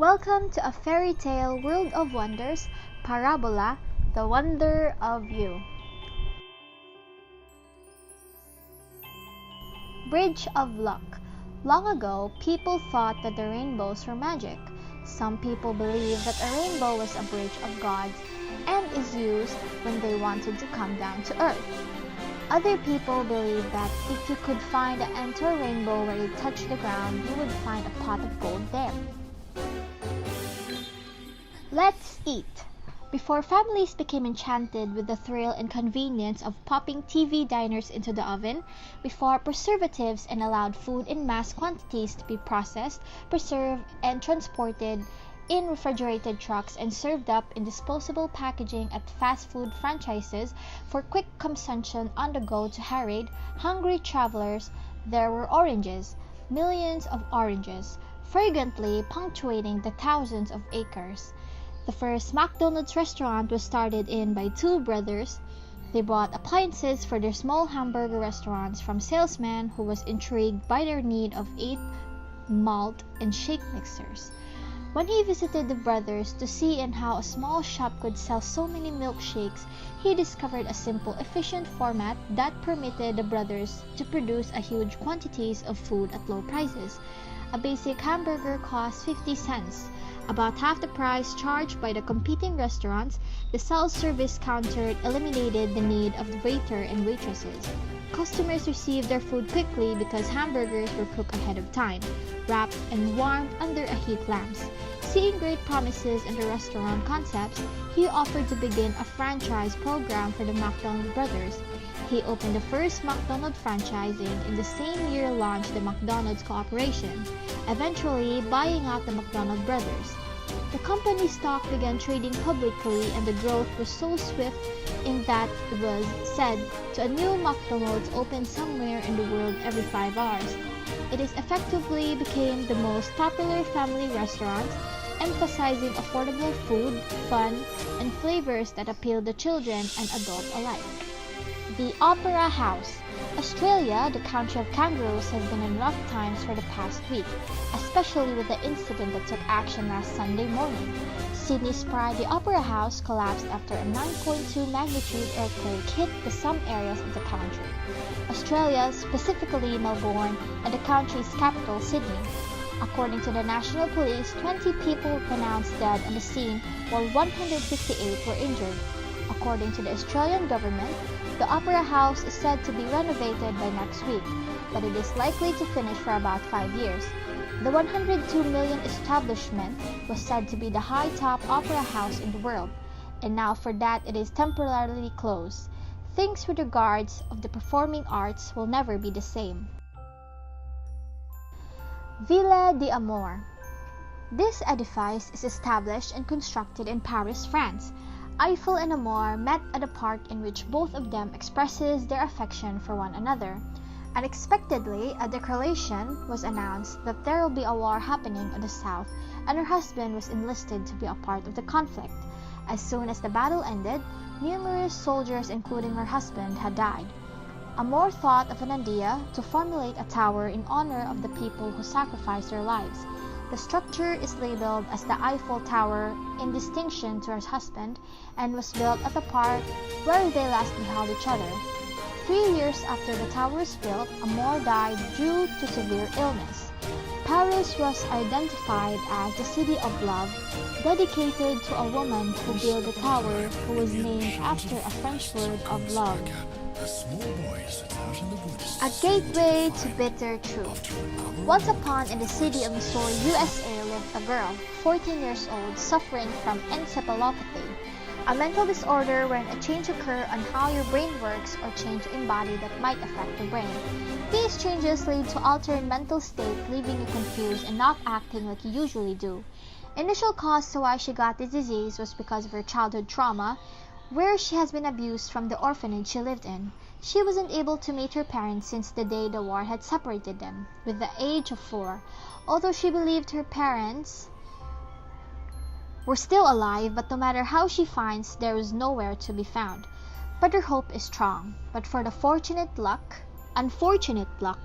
Welcome to a fairy tale world of wonders, Parabola, the wonder of you. Bridge of Luck. Long ago, people thought that the rainbows were magic. Some people believed that a rainbow was a bridge of gods and is used when they wanted to come down to earth. Other people believe that if you could find an entire rainbow where it touched the ground, you would find a pot of gold there. Let's eat! Before families became enchanted with the thrill and convenience of popping TV diners into the oven, before preservatives and allowed food in mass quantities to be processed, preserved, and transported in refrigerated trucks and served up in disposable packaging at fast food franchises for quick consumption on the go to harried, hungry travelers, there were oranges, millions of oranges, fragrantly punctuating the thousands of acres. The first McDonald's restaurant was started in by two brothers. They bought appliances for their small hamburger restaurants from salesmen who was intrigued by their need of 8 malt and shake mixers. When he visited the brothers to see and how a small shop could sell so many milkshakes, he discovered a simple, efficient format that permitted the brothers to produce a huge quantities of food at low prices. A basic hamburger cost 50 cents, about half the price charged by the competing restaurants. The self-service counter eliminated the need of the waiter and waitresses. Customers received their food quickly because hamburgers were cooked ahead of time, wrapped and warmed under a heat lamps. Seeing great promises in the restaurant concepts, he offered to begin a franchise program for the McDonald brothers. He opened the first McDonald franchising in the same year launched the McDonald's Corporation, eventually buying out the McDonald brothers. The company's stock began trading publicly and the growth was so swift in that it was said to a new McDonald's opened somewhere in the world every 5 hours. It is effectively became the most popular family restaurant, emphasizing affordable food, fun, and flavors that appeal to children and adults alike. The Opera House. Australia, the country of kangaroos, has been in rough times for the past week, especially with the incident that took action last Sunday morning. Sydney's Pride, the Opera House, collapsed after a 9.2 magnitude earthquake hit some areas of the country. Australia, specifically Melbourne, and the country's capital, Sydney. According to the National Police, 20 people were pronounced dead on the scene, while 158 were injured. According to the Australian government, the Opera House is said to be renovated by next week, but it is likely to finish for about 5 years. The 102 million establishment was said to be the high-top opera house in the world, and now for that it is temporarily closed. Things with regards of the performing arts will never be the same. Ville d'Amour. This edifice is established and constructed in Paris, France. Eiffel and Amour met at a park in which both of them expresses their affection for one another. Unexpectedly, a declaration was announced that there will be a war happening in the south, and her husband was enlisted to be a part of the conflict. As soon as the battle ended, numerous soldiers, including her husband, had died. Amour thought of an idea to formulate a tower in honor of the people who sacrificed their lives. The structure is labeled as the Eiffel Tower in distinction to her husband and was built at the park where they last beheld each other. 3 years after the tower was built, Amour died due to severe illness. Paris was identified as the City of Love, dedicated to a woman who built the tower who was named after a French word of love. A gateway to bitter truth. Once upon in the city of Missouri, USA lived a girl, 14 years old, suffering from encephalopathy, a mental disorder wherein a change occurs on how your brain works or change in body that might affect the brain. These changes lead to altered mental state, leaving you confused and not acting like you usually do. Initial cause to why she got this disease was because of her childhood trauma, where she has been abused from the orphanage she lived in. She wasn't able to meet her parents since the day the war had separated them, with the age of 4. Although she believed her parents were still alive, but no matter how she finds, there is nowhere to be found. But her hope is strong. But for the unfortunate luck,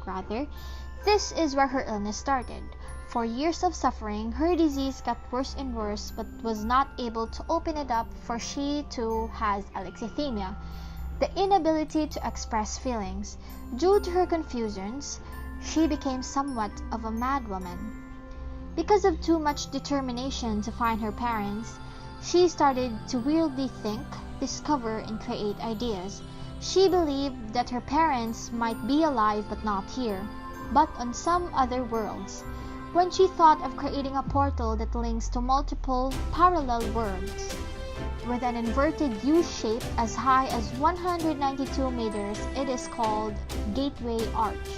this is where her illness started. For years of suffering, her disease got worse and worse but was not able to open it up, for she too has alexithymia, the inability to express feelings. Due to her confusions, she became somewhat of a madwoman. Because of too much determination to find her parents, she started to weirdly think, discover, and create ideas. She believed that her parents might be alive but not here, but on some other worlds. When she thought of creating a portal that links to multiple parallel worlds, with an inverted U shape as high as 192 meters, it is called Gateway Arch.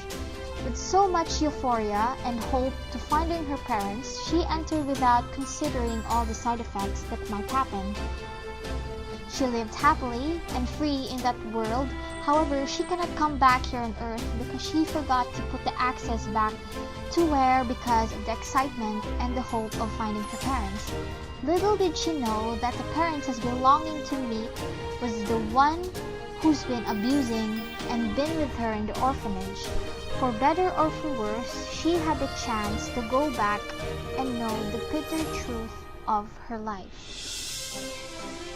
With so much euphoria and hope to finding her parents, she entered without considering all the side effects that might happen. She lived happily and free in that world. However, she cannot come back here on Earth because she forgot to put the access back to where because of the excitement and the hope of finding her parents. Little did she know that the parents has been longing to meet was the one who's been abusing and been with her in the orphanage. For better or for worse, she had the chance to go back and know the bitter truth of her life.